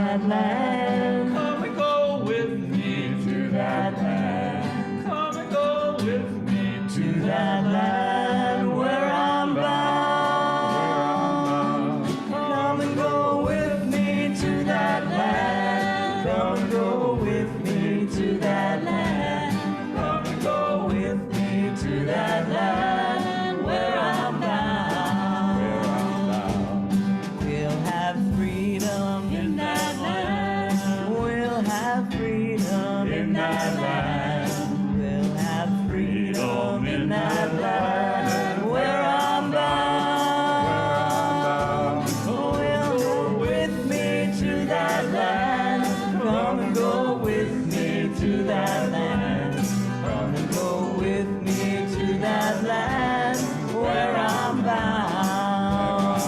that land. Come and go with me To that land. Come and go with me To that land where I'm bound. Come and go with me to that land. Come and go with me to that land. Come and go with me to that land where I'm bound. We'll have freedom in that land. We'll have freedom in that land. We'll have freedom in that land where I'm bound. We'll go with me to that land. Come and go with me to that land. Come and go with me to that land where I'm bound.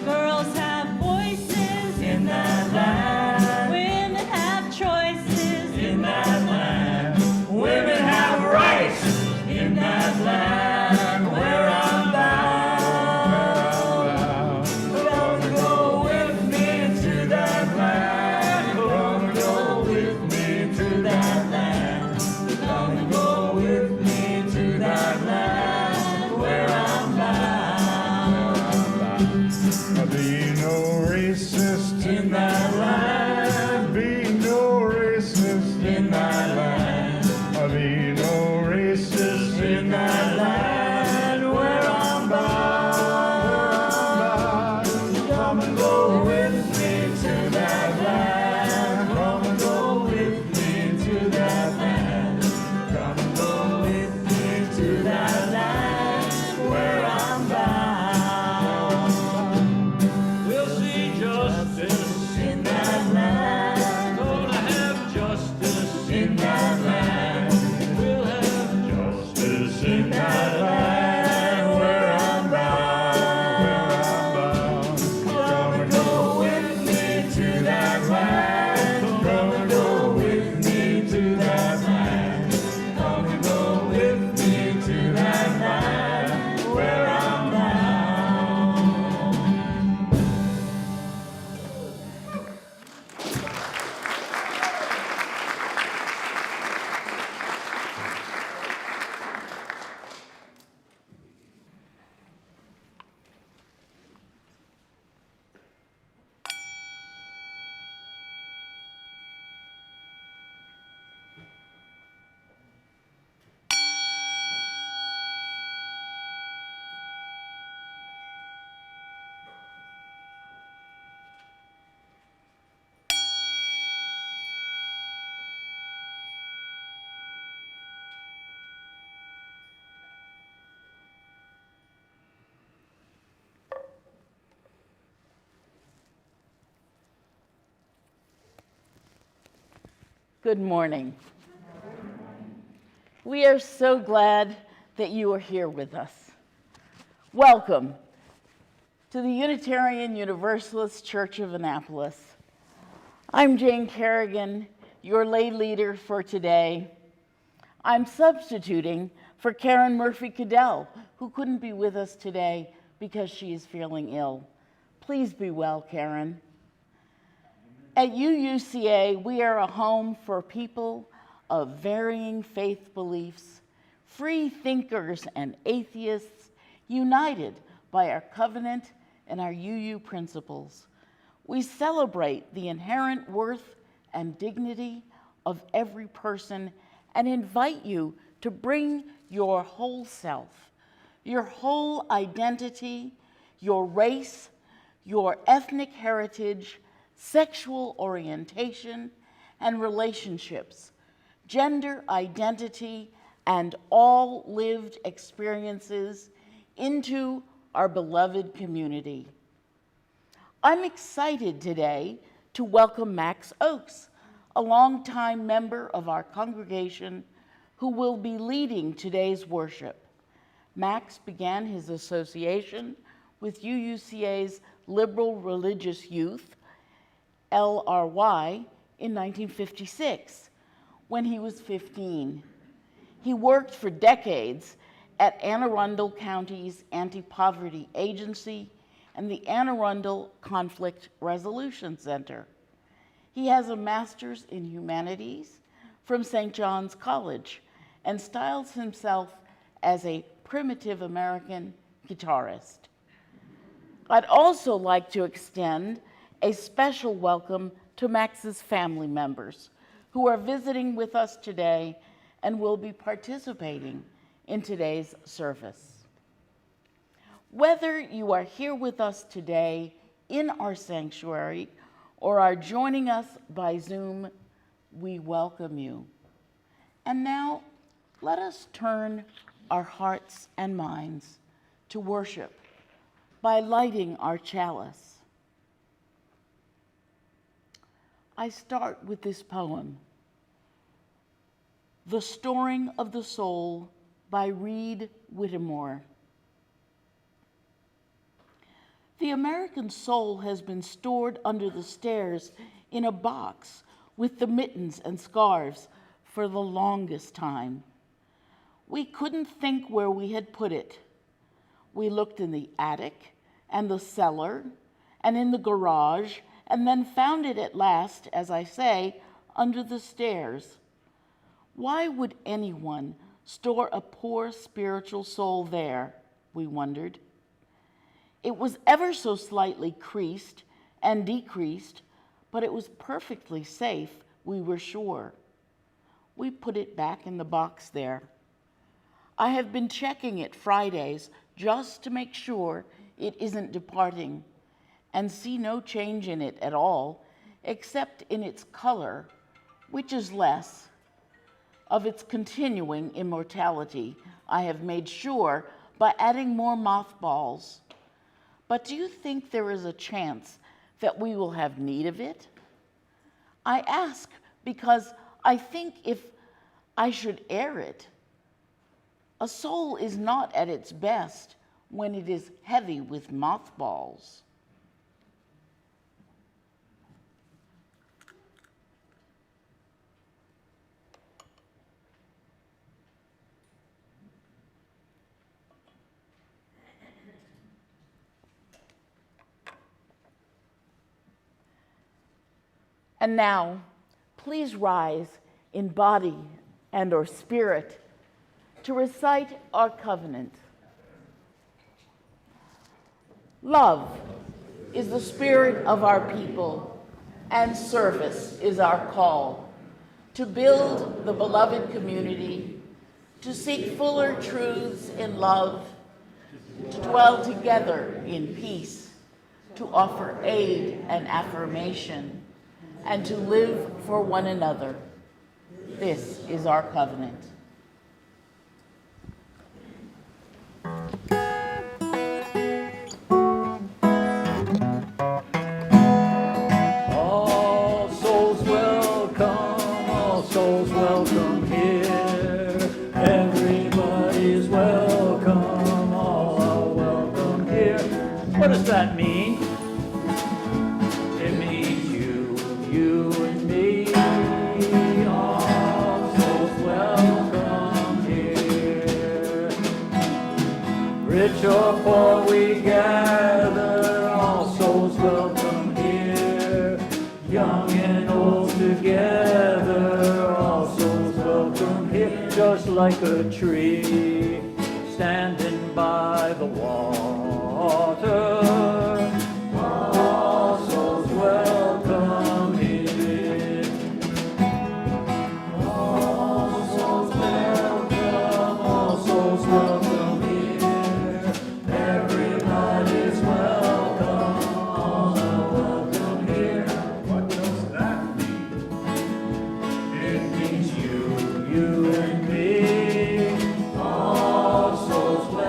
Girls have voices In that land. women have choices In that land. Women have rights. In that land where I'm bound. Come and go with me to that land. Come and go with me to that land. Come and go with me to that land where I'm bound. Be no racist In that land. Be no racist In that land. Be no racist In that land where I'm bound. Come and go with me to that land. Come and go with me to that land. Come and go with me to that land where I'm bound. We'll see justice In that land. Gonna have justice In that land. We'll have justice In that land where I'm bound. Come and go with me to that land. Come and go with me to that land. Come and go with me to that land where I'm bound. Good morning. We are so glad that you are here with us. Welcome to the Unitarian Universalist Church of Annapolis. I'm Jane Carrigan, your lay leader for today. I'm substituting for Karen Murphy-Cadell, who couldn't be with us today because she is feeling ill. Please be well, Karen. At UUCA, we are a home for people of varying faith beliefs, free thinkers and atheists, united by our covenant and our UU principles. We celebrate the inherent worth and dignity of every person and invite you to bring your whole self, your whole identity, your race, your ethnic heritage, sexual orientation and relationships, gender identity, and all lived experiences into our beloved community. I'm excited today to welcome Max Oakes, a longtime member of our congregation who will be leading today's worship. Max began his association with UUCA's Liberal Religious Youth, LRY, in 1956, when he was 15. He worked for decades at Anne Arundel County's Anti-Poverty Agency and the Anne Arundel Conflict Resolution Center. He has a master's in humanities from St. John's College and styles himself as a primitive American guitarist. I'd also like to extend a special welcome to Max's family members who are visiting with us today and will be participating in today's service. Whether you are here with us today in our sanctuary or are joining us by Zoom, we welcome you. And now, let us turn our hearts and minds to worship by lighting our chalice. I start with this poem, The Storing of the Soul by Reed Whittemore. The American soul has been stored under the stairs in a box with the mittens and scarves for the longest time. We couldn't think where we had put it. We looked in the attic and the cellar and in the garage and then found it at last, as I say, under the stairs. Why would anyone store a poor spiritual soul there, we wondered. It was ever so slightly creased and decreased, but it was perfectly safe, we were sure. We put it back in the box there. I have been checking it Fridays just to make sure it isn't departing, and see no change in it at all, except in its color, which is less. Of its continuing immortality, I have made sure by adding more mothballs. But do you think there is a chance that we will have need of it? I ask because I think if I should air it, a soul is not at its best when it is heavy with mothballs. And now, please rise in body and or spirit to recite our covenant. Love is the spirit of our people, and service is our call to build the beloved community, to seek fuller truths in love, to dwell together in peace, to offer aid and affirmation, and to live for one another. This is our covenant. All souls welcome here. Everybody's welcome, all are welcome here. What does that mean? It means you and me. All souls welcome here. Rich or poor we gather, all souls welcome here. Young and old together, all souls welcome here. Just like a tree standing by the water, all souls welcome here. All souls welcome here. Everybody's welcome, all are welcome here. What does that mean? It means you and me. All souls welcome.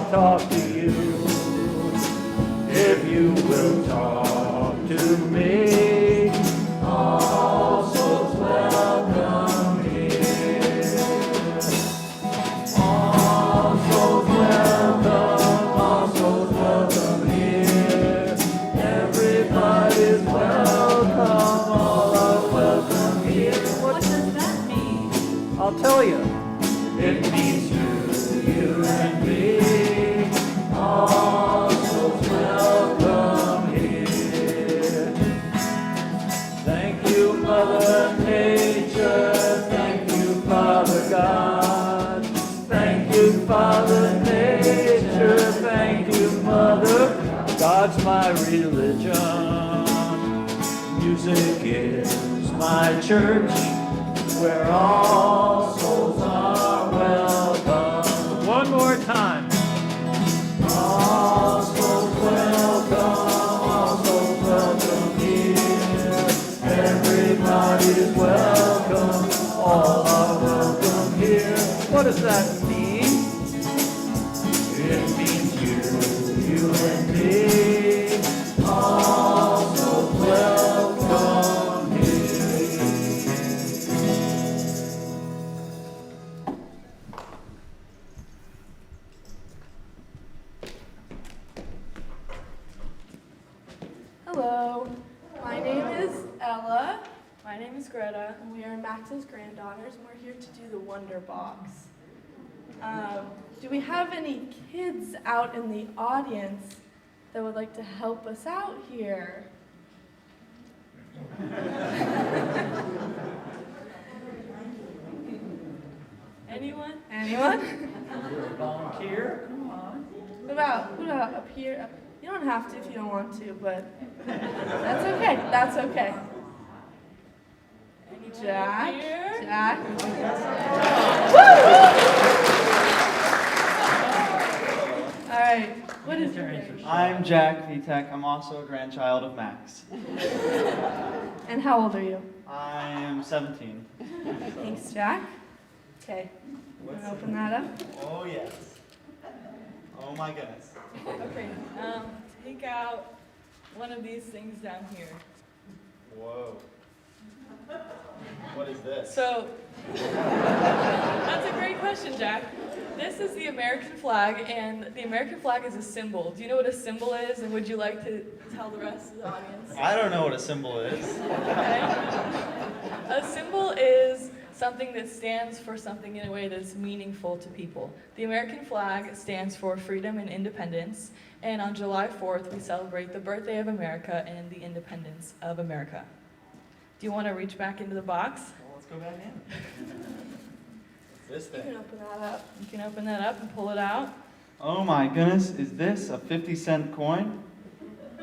I'll talk to you. If you will talk to me, all souls welcome here. All souls welcome here. Everybody's welcome, all are welcome here. What does that mean? I'll tell you. It means you and me. All souls welcome here. Thank you, Mother Nature. Thank you, Father God. Thank you, Father Nature. Thank you, Mother. God's my religion. Music is my church, where all souls are welcome. One more time. All souls welcome here. Everybody's welcome, all are welcome here. What does that mean? It means you and me. All souls welcome here. Hello, my name is Ella. My name is Greta, and we are Max's granddaughters, and we're here to do the Wonder Box. Do we have any kids out in the audience that would like to help us out here? Anyone? Anyone? Volunteer? What about up here? You don't have to if you don't want to, but that's okay. That's okay. Jack. Jack. All right. What is your name? I'm Jack Vitek. I'm also a grandchild of Max. And how old are you? I am 17. Thanks, Jack. Okay. Want to open that up? Oh, yes. Oh, my goodness. Okay, take out one of these things down here. Whoa. What is this? So, that's a great question, Jack. This is the American flag, and the American flag is a symbol. Do you know what a symbol is, and would you like to tell the rest of the audience? I don't know what a symbol is. Okay. A symbol is something that stands for something in a way that's meaningful to people. The American flag stands for freedom and independence, and on July 4th, we celebrate the birthday of America and the independence of America. Do you want to reach back into the box? Well, let's go back in. What's this You thing? can open that up. You can open that up and pull it out. Oh, my goodness. Is this a 50-cent coin?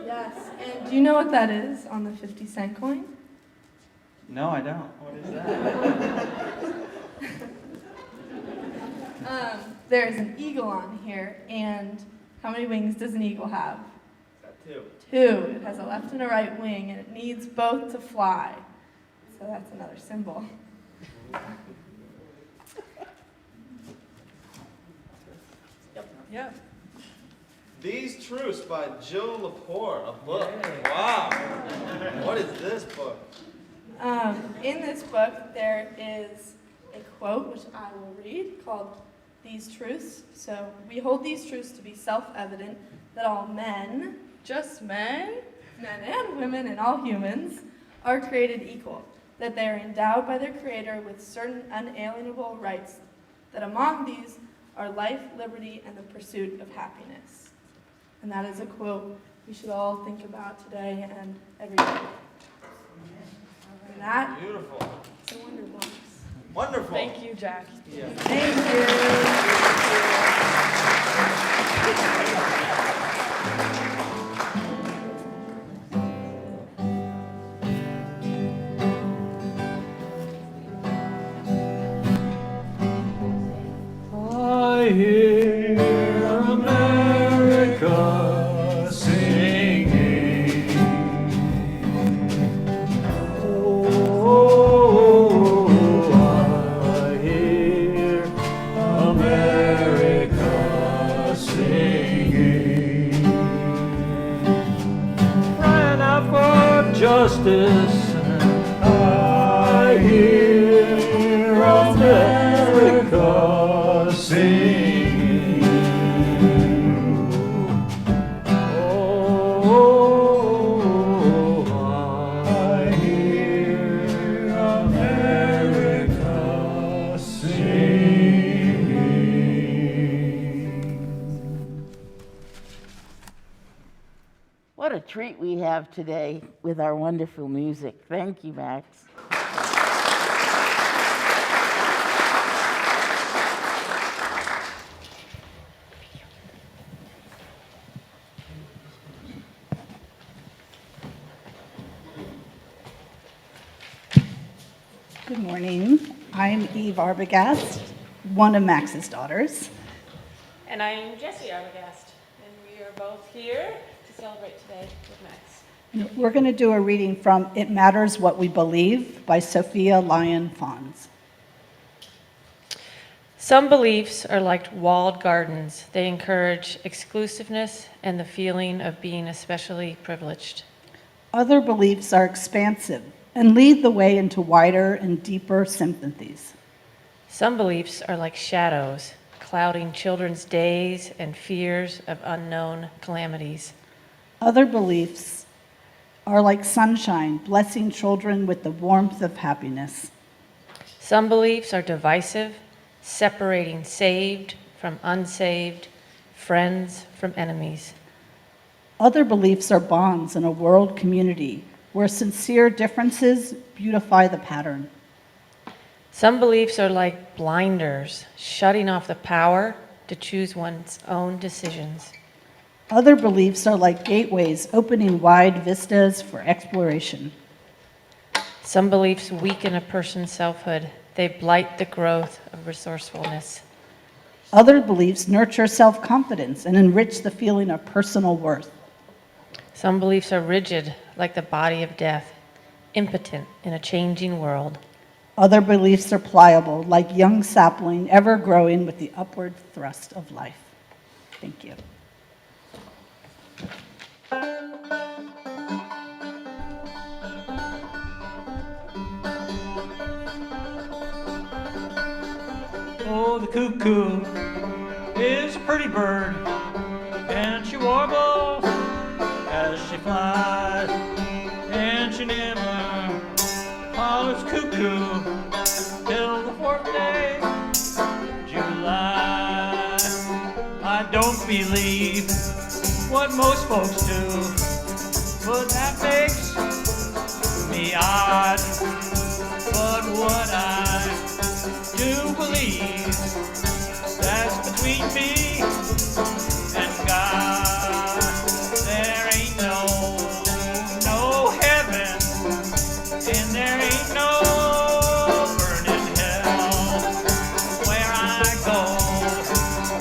Yes. And do you know what that is on the 50-cent coin? No, I don't. What is that? There's an eagle on here, and how many wings does an eagle have? Two. Two. It has a left and a right wing, and it needs both to fly. So that's another symbol. Yep. These Truths by Joe Lepore, a book. Wow. What is this book? In this book, there is a quote, which I will read, called These Truths. So, we hold these truths to be self-evident, that all men, Just men? men and women and all humans, are created equal, that they are endowed by their Creator with certain unalienable rights, that among these are life, liberty, and the pursuit of happiness. And that is a quote we should all think about today and every day. And that Beautiful. is a Wonder Box. Wonderful. Thank you, Jack. Yeah. Thank I hear America singing. Oh, I hear America justice. I hear America singing. Oh, I hear America singing. What a treat we have today with our wonderful music. Thank you, Max. Good morning. I'm Eve Arbogast, one of Max's daughters. And I'm Jessi Arbogast, and we are both here to celebrate today with Max. And we're going to do a reading from It Matters What We Believe by Sophia Lyon Fons. Some beliefs are like walled gardens. They encourage exclusiveness and the feeling of being especially privileged. Other beliefs are expansive and lead the way into wider and deeper sympathies. Some beliefs are like shadows, clouding children's days and fears of unknown calamities. Other beliefs are like sunshine, blessing children with the warmth of happiness. Some beliefs are divisive, separating saved from unsaved, friends from enemies. Other beliefs are bonds in a world community where sincere differences beautify the pattern. Some beliefs are like blinders, shutting off the power to choose one's own decisions. Other beliefs are like gateways opening wide vistas for exploration. Some beliefs weaken a person's selfhood. They blight the growth of resourcefulness. Other beliefs nurture self-confidence and enrich the feeling of personal worth. Some beliefs are rigid, like the body of death, impotent in a changing world. Other beliefs are pliable, like young sapling ever growing with the upward thrust of life. Thank you. Oh, the cuckoo is a pretty bird, and she warbles as she flies, and she never hollers cuckoo till the 4th day, July. I don't believe what most folks do, but that makes me odd. But what I do believe, that's between me and God. There ain't no heaven, and there ain't no burning hell. Where I go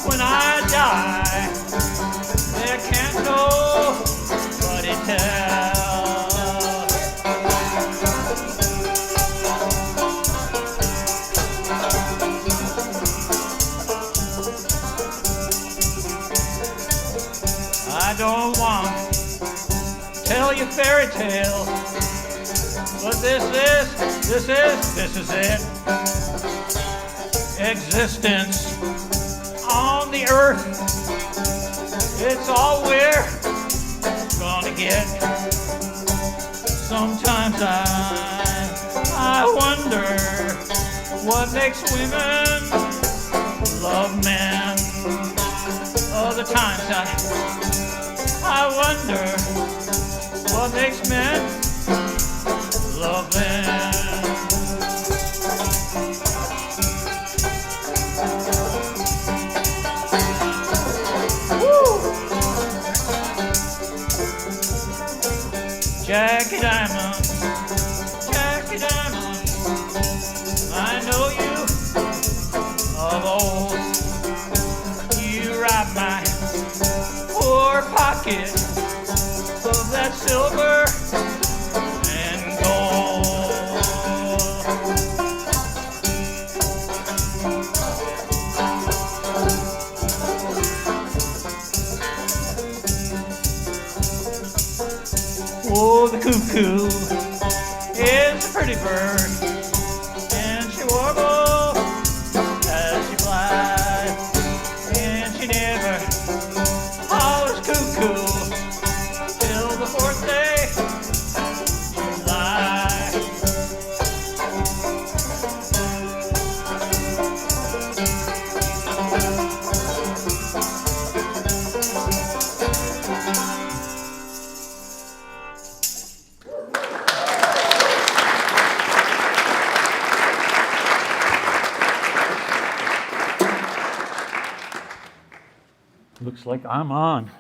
when I die, there can't nobody tell. I don't want to tell you fairy tales, but this is it. Existence on the earth, it's all we're gonna get. Sometimes I wonder what makes women love men. Other times I wonder what makes men love them. Woo! Jackie Diamond, I know you of old. You robbed my poor pocket of that silver and gold. Oh, the cuckoo is a pretty bird, and she warbles as she flies, and she never hollers cuckoo till the fourth day of July. Looks like I'm on.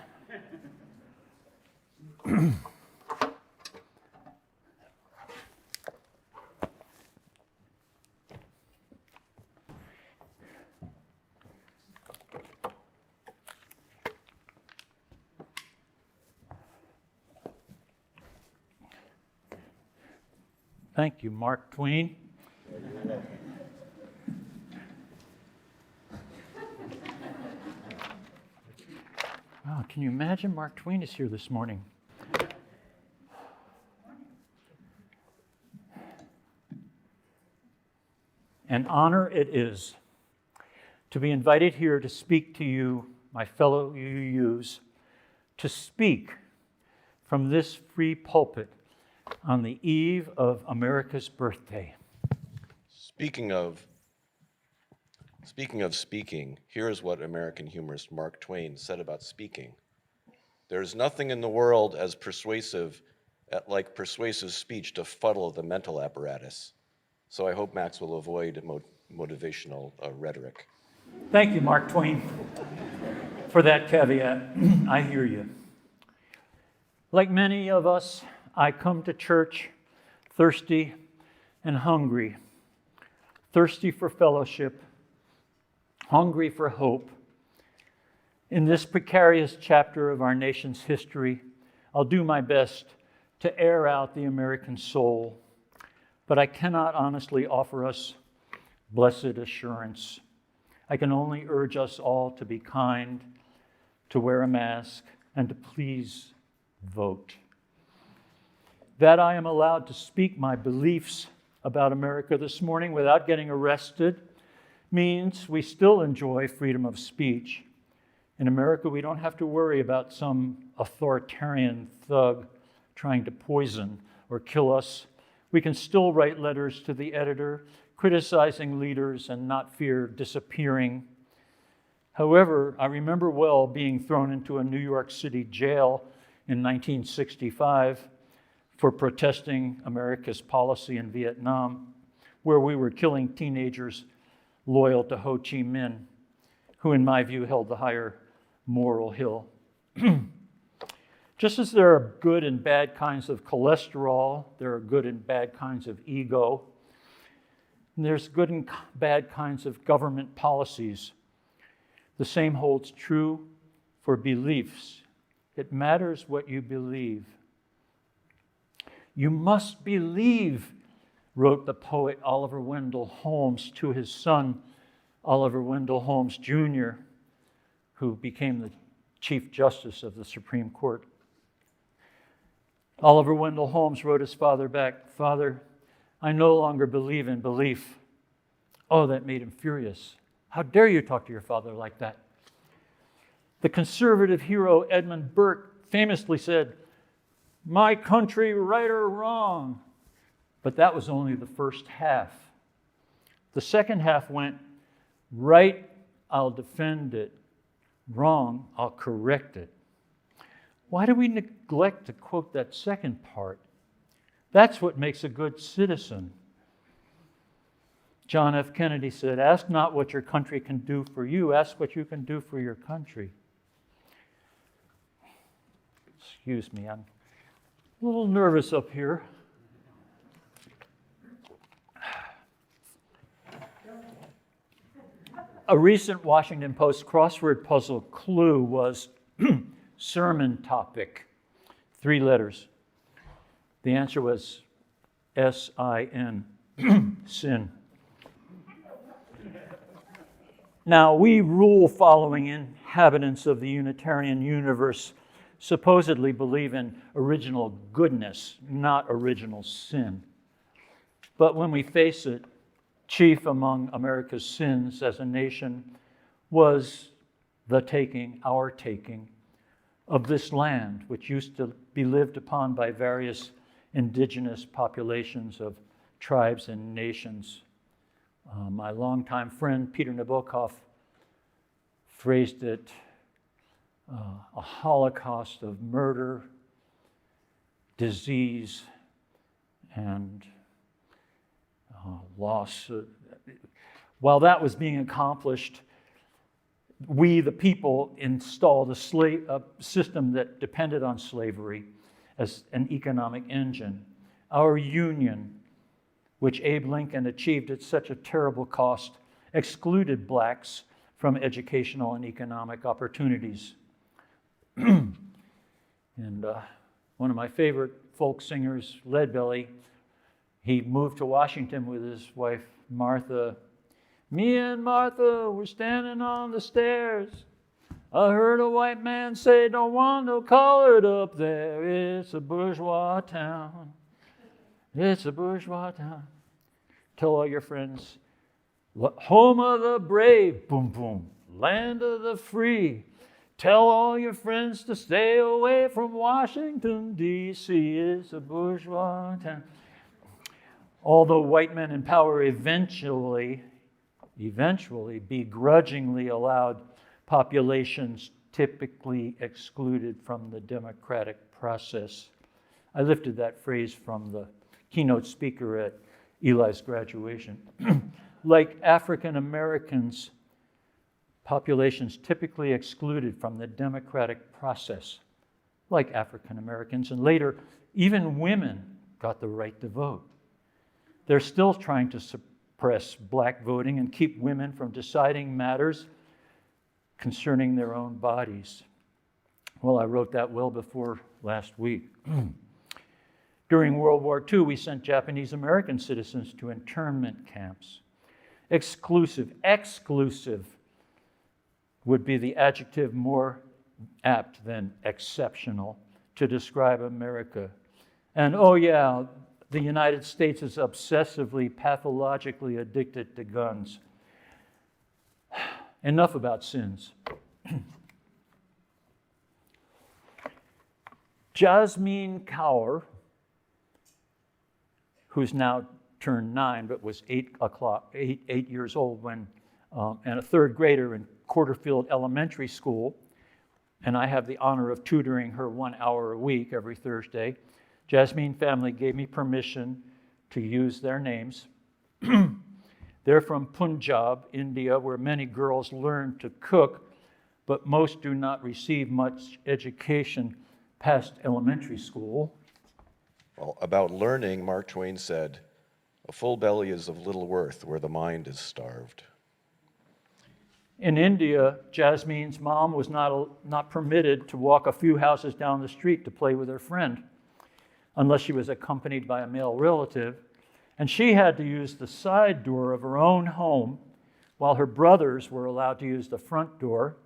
Thank you, Mark Twain. Wow, can you imagine Mark Twain is here this morning? An honor it is to be invited here to speak to you, my fellow UUs, to speak from this free pulpit on the eve of America's birthday. Speaking of speaking, here's what American humorist Mark Twain said about speaking. There's nothing in the world as persuasive, like persuasive speech to fuddle the mental apparatus. So I hope Max will avoid motivational rhetoric. Thank you, Mark Twain, for that caveat. I hear you. Like many of us, I come to church thirsty and hungry. Thirsty for fellowship, hungry for hope. In this precarious chapter of our nation's history, I'll do my best to air out the American soul, but I cannot honestly offer us blessed assurance. I can only urge us all to be kind, to wear a mask, and to please vote. That I am allowed to speak my beliefs about America this morning without getting arrested means we still enjoy freedom of speech. In America, we don't have to worry about some authoritarian thug trying to poison or kill us. We can still write letters to the editor, criticizing leaders and not fear disappearing. However, I remember well being thrown into a New York City jail in 1965 for protesting America's policy in Vietnam, where we were killing teenagers loyal to Ho Chi Minh, who in my view held the higher moral hill. Just as there are good and bad kinds of cholesterol, there are good and bad kinds of ego, and there's good and bad kinds of government policies. The same holds true for beliefs. It matters what you believe. You must believe, wrote the poet Oliver Wendell Holmes to his son, Oliver Wendell Holmes Jr., who became the Chief Justice of the Supreme Court. Oliver Wendell Holmes wrote his father back, "Father, I no longer believe in belief." Oh, that made him furious. How dare you talk to your father like that? The conservative hero Edmund Burke famously said, "My country, right or wrong?" But that was only the first half. The second half went, "Right, I'll defend it. Wrong, I'll correct it." Why do we neglect to quote that second part? That's what makes a good citizen. John F. Kennedy said, "Ask not what your country can do for you, ask what you can do for your country." Excuse me, I'm a little nervous up here. A recent Washington Post crossword puzzle clue was sermon topic, 3 letters. The answer was S-I-N, sin. Now, we rule-following inhabitants of the Unitarian universe supposedly believe in original goodness, not original sin. But when we face it, chief among America's sins as a nation was the taking, our taking, of this land, which used to be lived upon by various indigenous populations of tribes and nations. My longtime friend, Peter Nabokov, phrased it a holocaust of murder, disease, and loss. While that was being accomplished, we, the people, installed a system that depended on slavery as an economic engine. Our union, which Abe Lincoln achieved at such a terrible cost, excluded blacks from educational and economic opportunities. And one of my favorite folk singers, Leadbelly, he moved to Washington with his wife, Martha. Me and Martha were standing on the stairs. I heard a white man say, don't want no colored up there. It's a bourgeois town. It's a bourgeois town. Tell all your friends, home of the brave, boom, boom, land of the free. Tell all your friends to stay away from Washington, D.C. It's a bourgeois town. Although white men in power eventually begrudgingly allowed populations typically excluded from the democratic process. I lifted that phrase from the keynote speaker at Eli's graduation. Like African Americans, populations typically excluded from the democratic process, like African Americans, and later, even women got the right to vote. They're still trying to suppress black voting and keep women from deciding matters concerning their own bodies. Well, I wrote that well before last week. During World War II, we sent Japanese American citizens to internment camps. Exclusive would be the adjective more apt than exceptional to describe America. And oh yeah, the United States is obsessively, pathologically addicted to guns. Enough about sins. Jasmine Kaur, who's now turned 9, but was 8 years old when, and a third grader in Porterfield Elementary School, and I have the honor of tutoring her 1 hour a week every Thursday. Jasmine family gave me permission to use their names. They're from Punjab, India, where many girls learn to cook, but most do not receive much education past elementary school. Well, about learning, Mark Twain said, "A full belly is of little worth where the mind is starved." In India, Jasmine's mom was not permitted to walk a few houses down the street to play with her friend, unless she was accompanied by a male relative. And she had to use the side door of her own home, while her brothers were allowed to use the front door.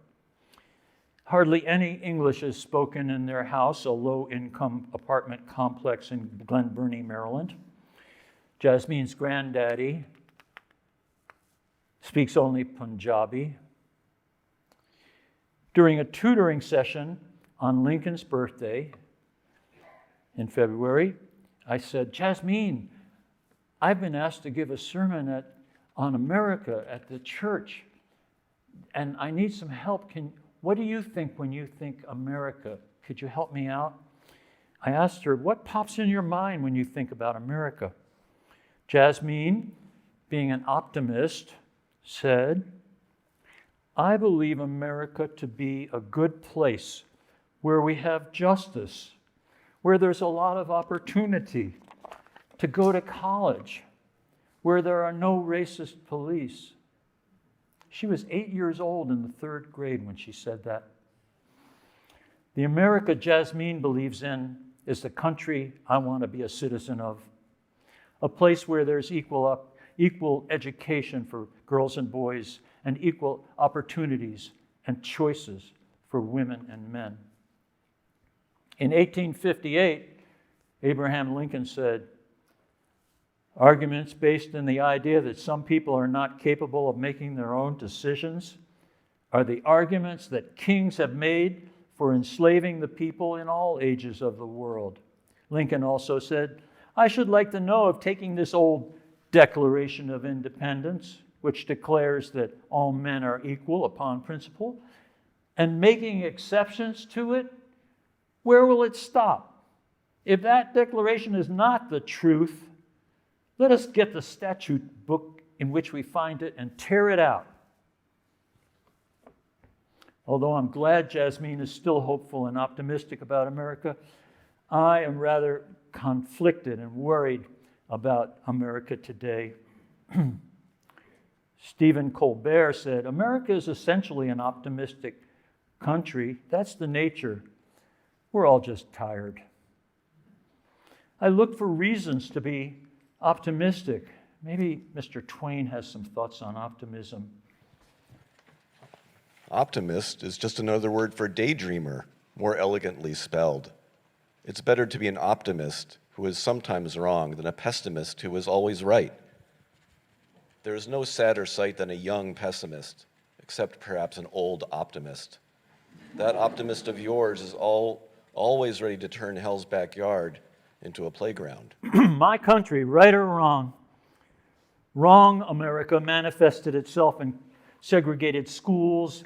Hardly any English is spoken in their house, a low-income apartment complex in Glen Burnie, Maryland. Jasmine's granddaddy speaks only Punjabi. During a tutoring session on Lincoln's birthday in February, I said, Jasmine, I've been asked to give a sermon on America at the church, and I need some help. What do you think when you think America? Could you help me out? I asked her, what pops in your mind when you think about America? Jasmine, being an optimist, said, I believe America to be a good place where we have justice, where there's a lot of opportunity to go to college, where there are no racist police. She was 8 years old in the 3rd grade when she said that. The America Jasmine believes in is the country I want to be a citizen of, a place where there's equal education for girls and boys and equal opportunities and choices for women and men. In 1858, Abraham Lincoln said, "Arguments based on the idea that some people are not capable of making their own decisions are the arguments that kings have made for enslaving the people in all ages of the world." Lincoln also said, "I should like to know if taking this old Declaration of Independence, which declares that all men are equal upon principle, and making exceptions to it, where will it stop? If that declaration is not the truth, let us get the statute book in which we find it and tear it out." Although I'm glad Jasmine is still hopeful and optimistic about America, I am rather conflicted and worried about America today. Stephen Colbert said, "America is essentially an optimistic country. That's the nature. We're all just tired." I look for reasons to be optimistic. Maybe Mr. Twain has some thoughts on optimism. Optimist is just another word for daydreamer, more elegantly spelled. It's better to be an optimist who is sometimes wrong than a pessimist who is always right. There is no sadder sight than a young pessimist, except perhaps an old optimist. That optimist of yours is always ready to turn hell's backyard into a playground. My country, right or wrong, wrong America manifested itself in segregated schools,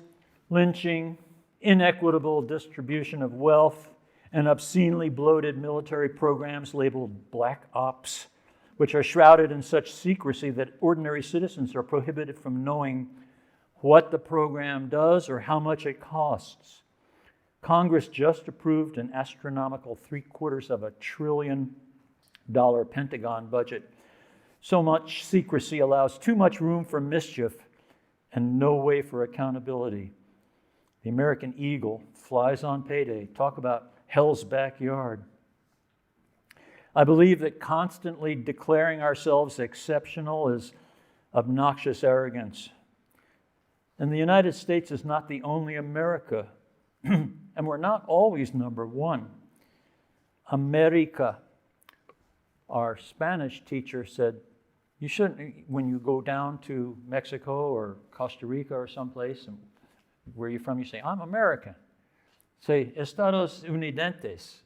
lynching, inequitable distribution of wealth, and obscenely bloated military programs labeled black ops, which are shrouded in such secrecy that ordinary citizens are prohibited from knowing what the program does or how much it costs. Congress just approved an astronomical $750 billion Pentagon budget. So much secrecy allows too much room for mischief and no way for accountability. The American eagle flies on payday. Talk about hell's backyard. I believe that constantly declaring ourselves exceptional is obnoxious arrogance. And the United States is not the only America, and we're not always number one. America. Our Spanish teacher said, you shouldn't, when you go down to Mexico or Costa Rica or someplace, and where you're from, you say, "I'm American." Say, Estados Unidos.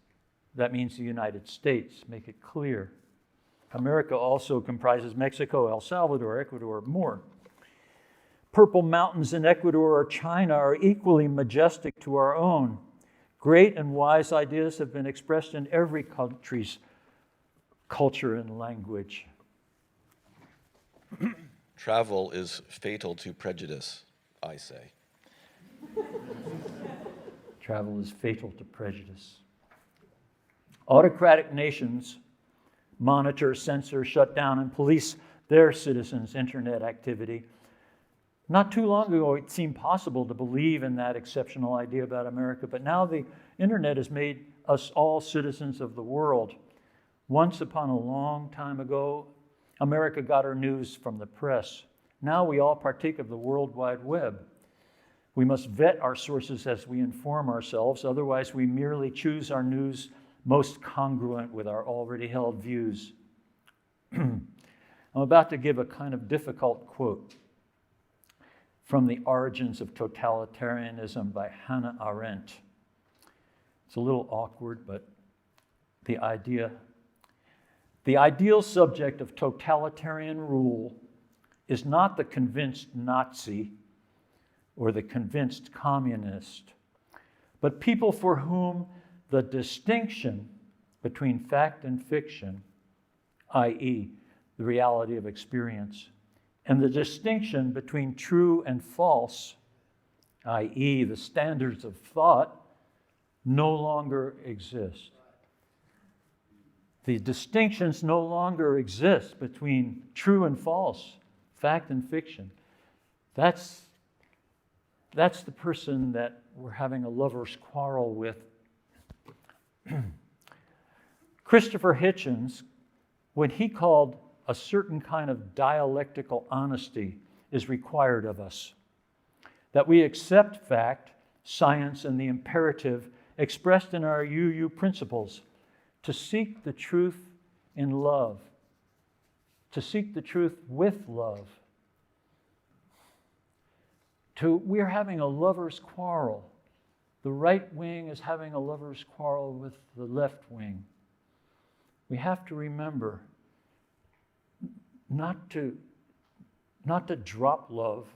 That means the United States. Make it clear. America also comprises Mexico, El Salvador, Ecuador, more. Purple mountains in Ecuador or China are equally majestic to our own. Great and wise ideas have been expressed in every country's culture and language. Travel is fatal to prejudice, I say. Travel is fatal to prejudice. Autocratic nations monitor, censor, shut down, and police their citizens' internet activity. Not too long ago, it seemed possible to believe in that exceptional idea about America, but now the internet has made us all citizens of the world. Once upon a long time ago, America got her news from the press. Now we all partake of the World Wide Web. We must vet our sources as we inform ourselves, otherwise we merely choose our news most congruent with our already held views. I'm about to give a kind of difficult quote from The Origins of Totalitarianism by Hannah Arendt. It's a little awkward, but the ideal subject of totalitarian rule is not the convinced Nazi or the convinced communist, but people for whom the distinction between fact and fiction, i.e., the reality of experience, and the distinction between true and false, i.e., the standards of thought, no longer exist. The distinctions no longer exist between true and false, fact and fiction. That's the person that we're having a lover's quarrel with. Christopher Hitchens, when he called a certain kind of dialectical honesty is required of us, that we accept fact, science, and the imperative expressed in our UU principles, to seek the truth in love, to seek the truth with love. We're having a lover's quarrel. The right wing is having a lover's quarrel with the left wing. We have to remember not to drop love,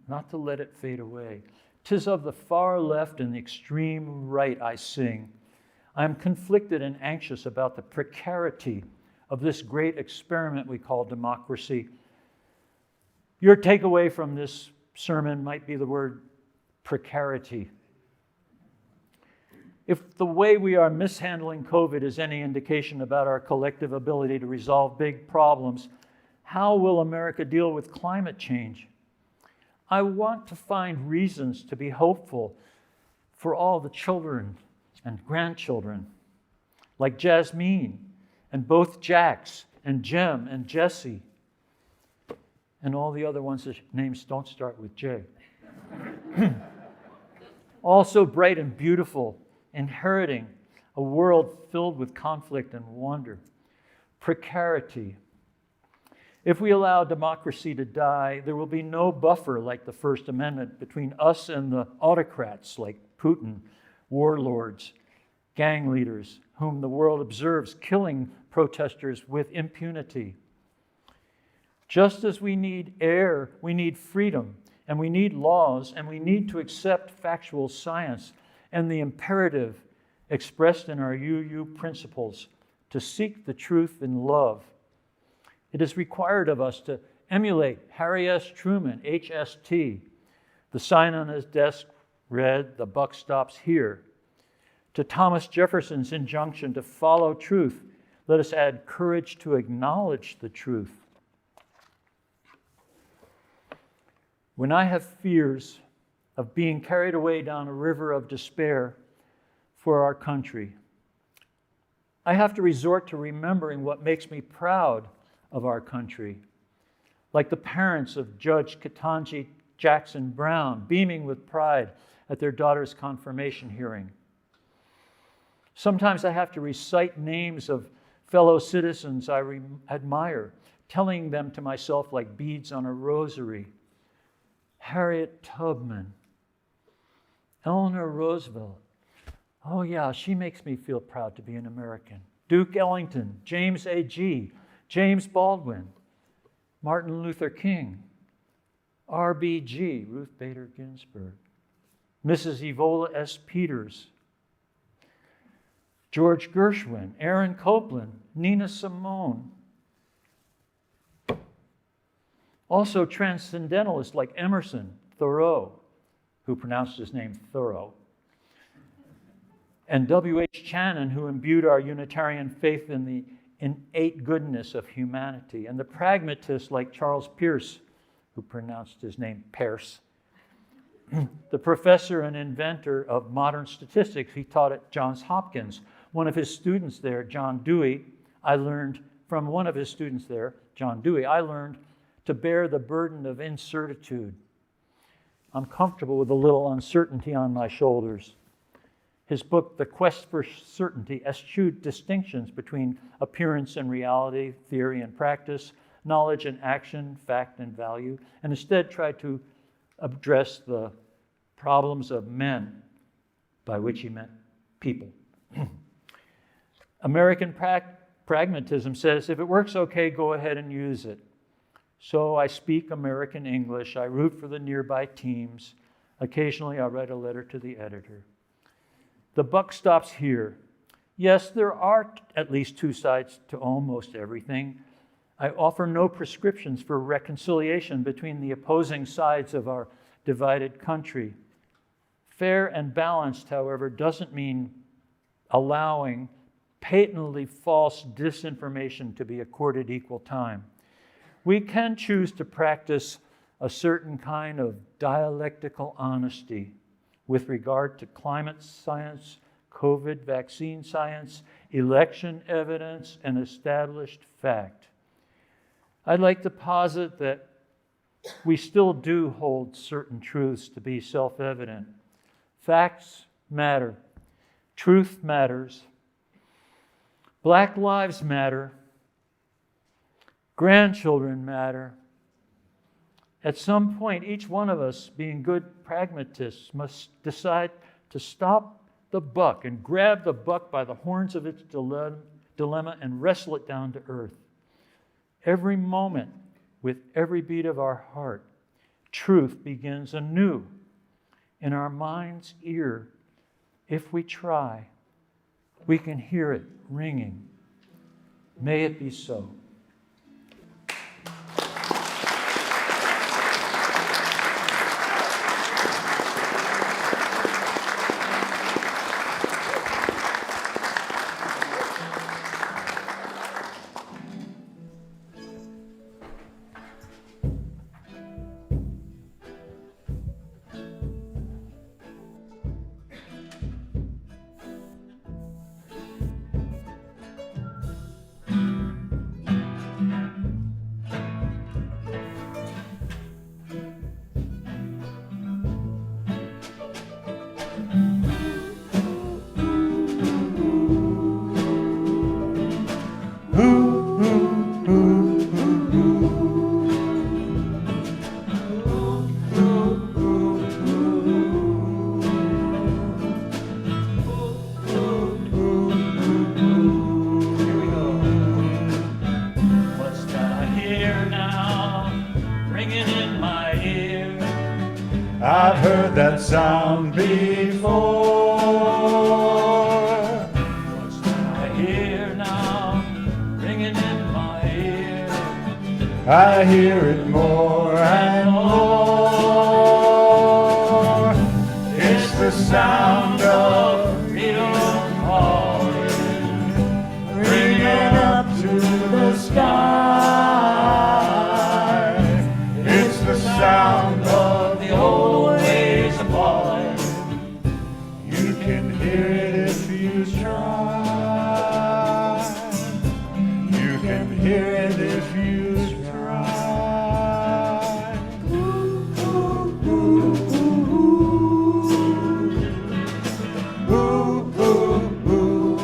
not to let it fade away. 'Tis of the far left and the extreme right I sing. I am conflicted and anxious about the precarity of this great experiment we call democracy. Your takeaway from this sermon might be the word precarity. If the way we are mishandling COVID is any indication about our collective ability to resolve big problems, how will America deal with climate change? I want to find reasons to be hopeful for all the children and grandchildren, like Jasmine and both Jacks and Jem and Jessi, and all the other ones whose names don't start with J. Also bright and beautiful, inheriting a world filled with conflict and wonder. Precarity. If we allow democracy to die, there will be no buffer like the First Amendment between us and the autocrats like Putin, warlords, gang leaders, whom the world observes killing protesters with impunity. Just as we need air, we need freedom, and we need laws, and we need to accept factual science and the imperative expressed in our UU principles to seek the truth in love. It is required of us to emulate Harry S. Truman, HST. The sign on his desk read, "The buck stops here." To Thomas Jefferson's injunction to follow truth, let us add courage to acknowledge the truth. When I have fears of being carried away down a river of despair for our country, I have to resort to remembering what makes me proud of our country, like the parents of Judge Ketanji Jackson Brown, beaming with pride at their daughter's confirmation hearing. Sometimes I have to recite names of fellow citizens I admire, telling them to myself like beads on a rosary. Harriet Tubman, Eleanor Roosevelt. Oh yeah, she makes me feel proud to be an American. Duke Ellington, James A.G., James Baldwin, Martin Luther King, RBG, Ruth Bader Ginsburg, Mrs. Evola S. Peters, George Gershwin, Aaron Copland, Nina Simone. Also transcendentalists like Emerson, Thoreau, who pronounced his name Thoreau, and W.H. Channon, who imbued our Unitarian faith in the innate goodness of humanity, and the pragmatists like Charles Peirce, who pronounced his name Peirce, the professor and inventor of modern statistics. He taught at Johns Hopkins. One of his students there, John Dewey, I learned from one of his students there, John Dewey, I learned to bear the burden of incertitude. I'm comfortable with a little uncertainty on my shoulders. His book, The Quest for Certainty, eschewed distinctions between appearance and reality, theory and practice, knowledge and action, fact and value, and instead tried to address the problems of men, by which he meant people. American pragmatism says, if it works okay, go ahead and use it. So I speak American English, I root for the nearby teams. Occasionally I write a letter to the editor. The buck stops here. Yes, there are at least two sides to almost everything. I offer no prescriptions for reconciliation between the opposing sides of our divided country. Fair and balanced, however, doesn't mean allowing patently false disinformation to be accorded equal time. We can choose to practice a certain kind of dialectical honesty with regard to climate science, COVID vaccine science, election evidence, and established fact. I'd like to posit that we still do hold certain truths to be self-evident. Facts matter. Truth matters. Black lives matter. Grandchildren matter. At some point, each one of us, being good pragmatists, must decide to stop the buck and grab the buck by the horns of its dilemma and wrestle it down to earth. Every moment, with every beat of our heart, truth begins anew in our mind's ear. If we try, we can hear it ringing. May it be so. I've heard that sound before. What's that I hear now, ringing in my ear? I hear it more and more. It's the sound of freedom calling, ringing up to the sky. It's the sound of the old ways of falling. You can hear it if you try. You can hear it if you try. Ooh, ooh, ooh, ooh. Ooh, ooh, ooh,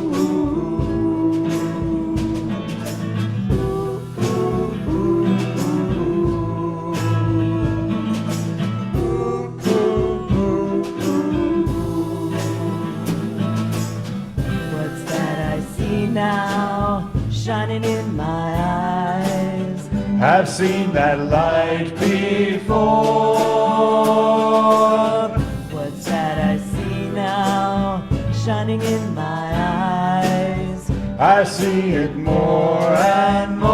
What's that I see now, shining in my eyes? I've seen that light before. What's that I see now, shining in my eyes? I see it more and more.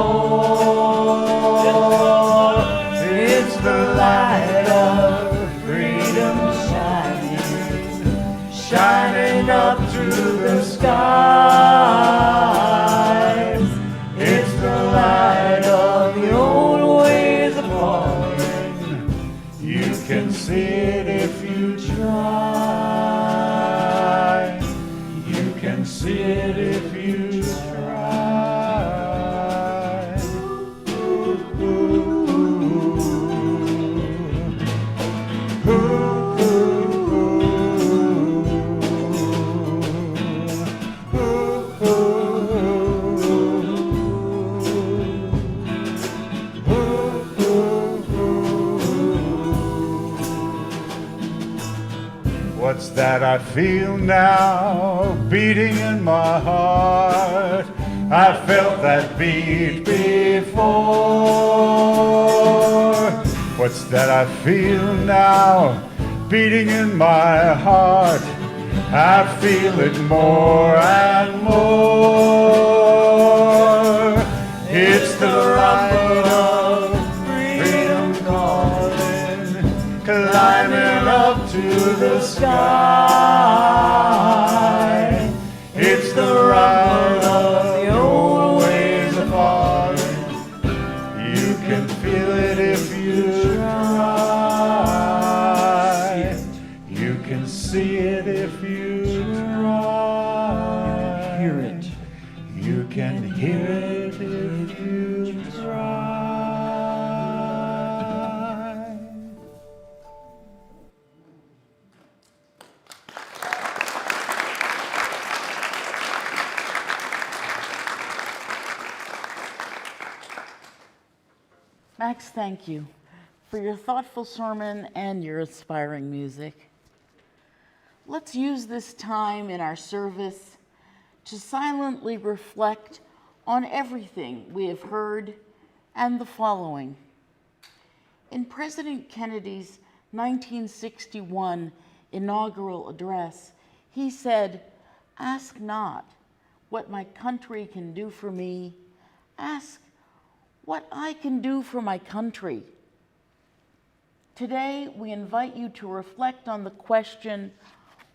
It's the light of freedom shining, shining up through the skies. It's the light of the old ways of falling. You can see it if you try. You can see it if you try. Ooh, ooh, ooh. Ooh, what's that I feel now, beating in my heart? I felt that beat before. What's that I feel now, beating in my heart? I feel it more and more. It's the light of freedom calling, climbing up to the sky. It's the rumble of the old ways of falling. You can feel it if you try. You can see it if you try. Hear it. You can hear it if you try. Max, thank you for your thoughtful sermon and your inspiring music. Let's use this time in our service to silently reflect on everything we have heard and the following. In President Kennedy's 1961 inaugural address, he said, "Ask not what my country can do for me, ask what I can do for my country." Today, we invite you to reflect on the question,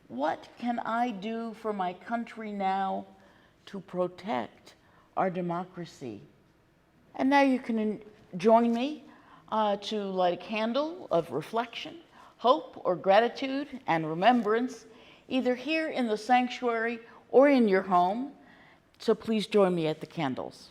what can I do for my country now to protect our democracy? And now you can join me to light a candle of reflection, hope, or gratitude and remembrance, either here in the sanctuary or in your home. So please join me at the candles.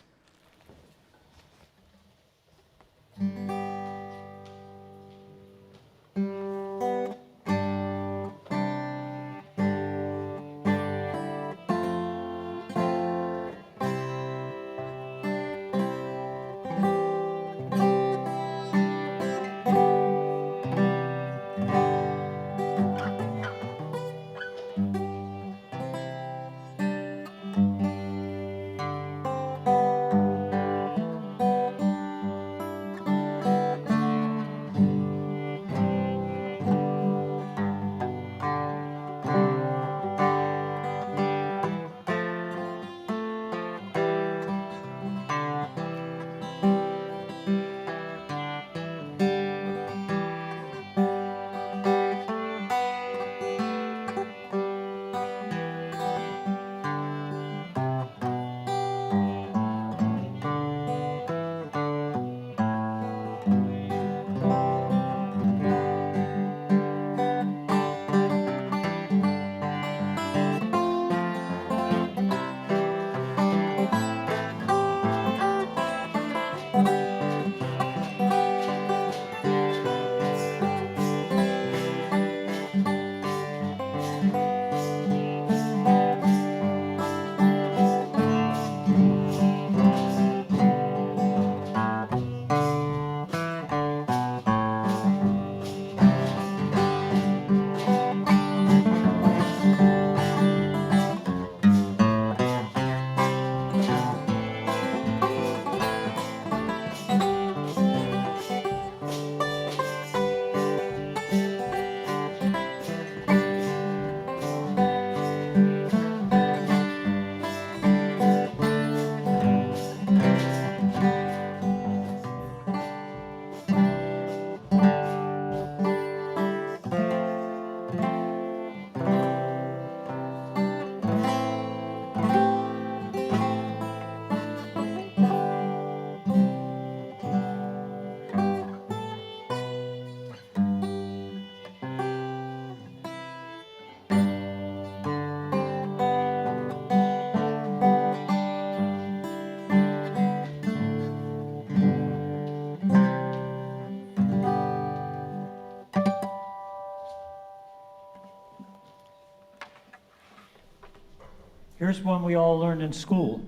Here's one we all learned in school,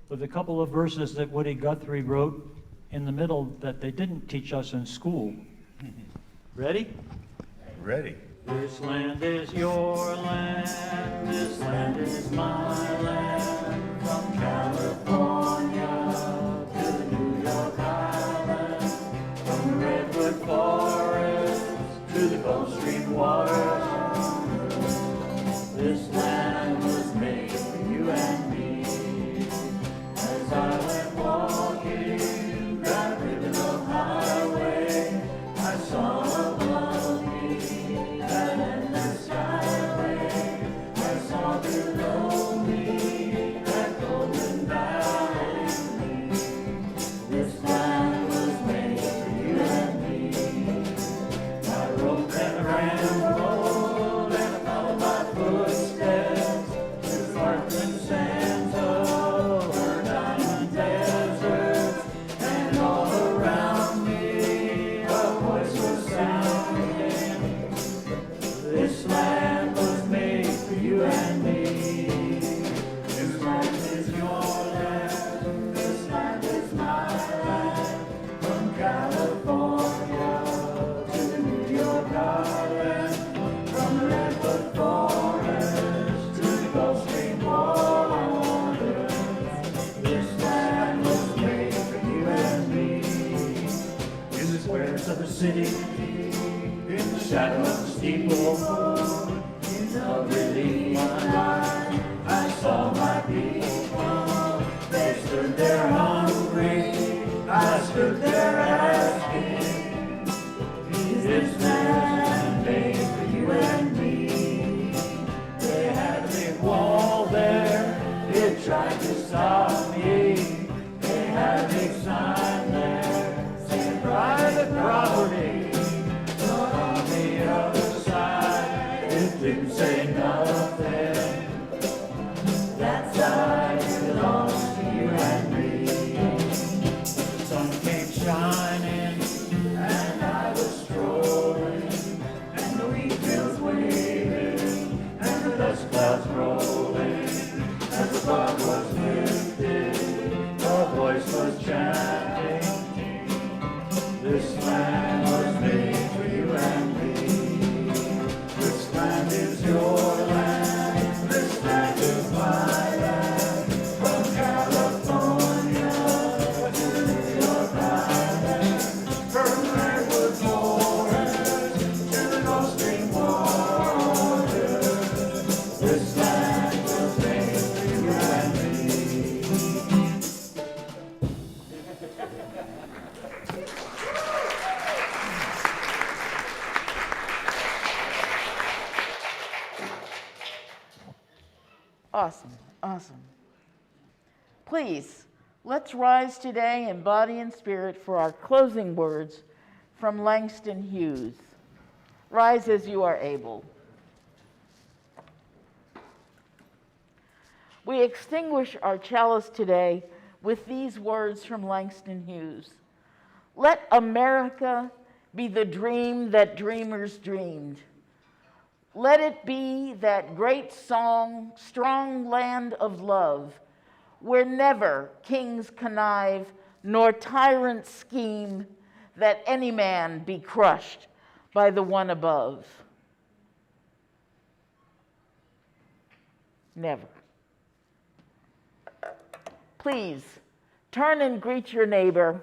with a couple of verses that Woody Guthrie wrote in the middle that they didn't teach us in school. Ready? Ready. This land is your land, this land is my land, from California to the New York Island, from the Redwood Forest to the Gulf Stream waters. This land was made for you and me. As I went walking that ribbon of highway, I saw above me that endless skyway. I saw below me that golden valley. This land was made for you and me. I rode and rambled and I followed my footsteps through sparkling sands over diamond deserts, and all around me a voice was sounding. This land was made for you and me. This land is your land, this land is my land, from sat on the steeple in the relief line. I saw my people, they stood there hungry. I stood there asking, is this land made for you and me? They had a big wall there, it tried to stop me. They had a big sign there, saying private property. But on the other side, it didn't say nothing. That side belongs to you and me. The sun came shining, and I was strolling, and the wheat fields waving, and the dust clouds rolling. As the fog was lifted, a voice was chanting, this land was made for you and me. This land is your land, this land is my land. From California to New York Island, from redwood forest to the Gulf Stream water. This land was made for you and me. Awesome, awesome. Please, let's rise today in body and spirit for our closing words from Langston Hughes. Rise as you are able. We extinguish our chalice today with these words from Langston Hughes. Let America be the dream that dreamers dreamed. Let it be that great song, strong land of love, where never kings connive nor tyrants scheme, that any man be crushed by the one above. Never. Please turn and greet your neighbor